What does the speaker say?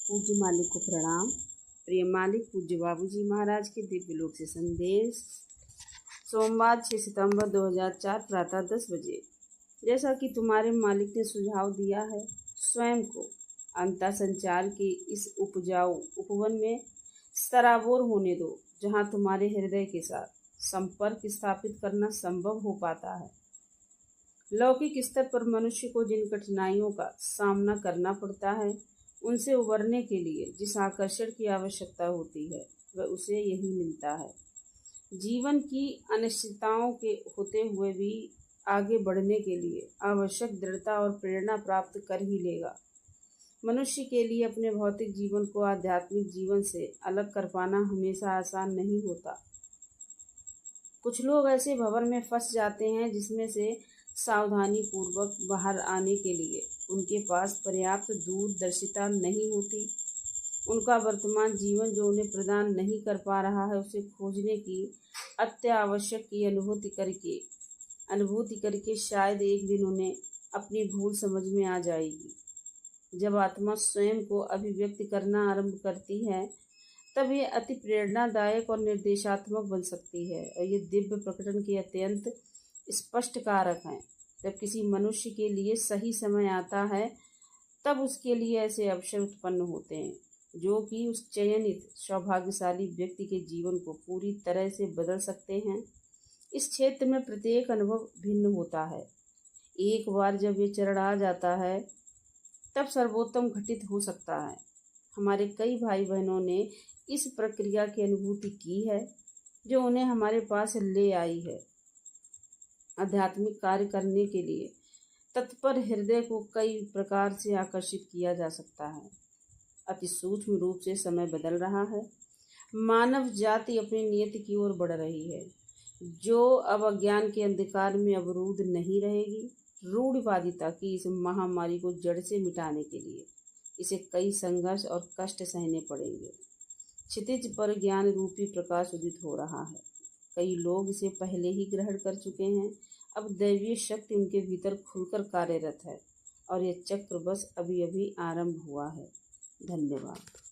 पूज्य मालिक को प्रणाम। प्रिय मालिक पूज्य बाबूजी महाराज के दिव्य लोक से संदेश। सोमवार 6 सितंबर 2004 प्रातः 10 बजे। जैसा कि तुम्हारे मालिक ने सुझाव दिया है, स्वयं को अंतः संचार के इस उपजाऊ उपवन में सराबोर होने दो, जहाँ तुम्हारे हृदय के साथ संपर्क स्थापित करना संभव हो पाता है। लौकिक स्तर पर मनुष्य को जिन कठिनाइयों का सामना करना पड़ता है, उनसे उबरने के लिए जिस आकर्षण की आवश्यकता होती है, वह उसे यही मिलता है। जीवन की अनिश्चितताओं के होते हुए भी आगे बढ़ने के लिए आवश्यक दृढ़ता और प्रेरणा प्राप्त कर ही लेगा। मनुष्य के लिए अपने भौतिक जीवन को आध्यात्मिक जीवन से अलग कर पाना हमेशा आसान नहीं होता। कुछ लोग ऐसे भंवर में फंस जाते हैं जिसमें से सावधानी पूर्वक बाहर आने के लिए उनके पास पर्याप्त दूरदर्शिता नहीं होती। उनका वर्तमान जीवन जो उन्हें प्रदान नहीं कर पा रहा है, उसे खोजने की अत्यावश्यक की अनुभूति करके शायद एक दिन उन्हें अपनी भूल समझ में आ जाएगी। जब आत्मा स्वयं को अभिव्यक्त करना आरंभ करती है, तब ये अति प्रेरणादायक और निर्देशात्मक बन सकती है, और ये दिव्य प्रकटन के अत्यंत स्पष्ट कारक हैं। जब किसी मनुष्य के लिए सही समय आता है, तब उसके लिए ऐसे अवसर उत्पन्न होते हैं जो कि उस चयनित सौभाग्यशाली व्यक्ति के जीवन को पूरी तरह से बदल सकते हैं। इस क्षेत्र में प्रत्येक अनुभव भिन्न होता है। एक बार जब ये चरण आ जाता है, तब सर्वोत्तम घटित हो सकता है। हमारे कई भाई बहनों ने इस प्रक्रिया की अनुभूति की है, जो उन्हें हमारे पास ले आई है। आध्यात्मिक कार्य करने के लिए तत्पर हृदय को कई प्रकार से आकर्षित किया जा सकता है। अति सूक्ष्म रूप से समय बदल रहा है। मानव जाति अपनी नियति की ओर बढ़ रही है, जो अब अज्ञान के अंधकार में अवरुद्ध नहीं रहेगी। रूढ़िवादिता की इस महामारी को जड़ से मिटाने के लिए इसे कई संघर्ष और कष्ट सहने पड़ेंगे। क्षितिज पर ज्ञान रूपी प्रकाश उदित हो रहा है। कई लोग इसे पहले ही ग्रहण कर चुके हैं। अब दैवीय शक्ति उनके भीतर खुलकर कार्यरत है, और यह चक्र बस अभी अभी आरंभ हुआ है। धन्यवाद।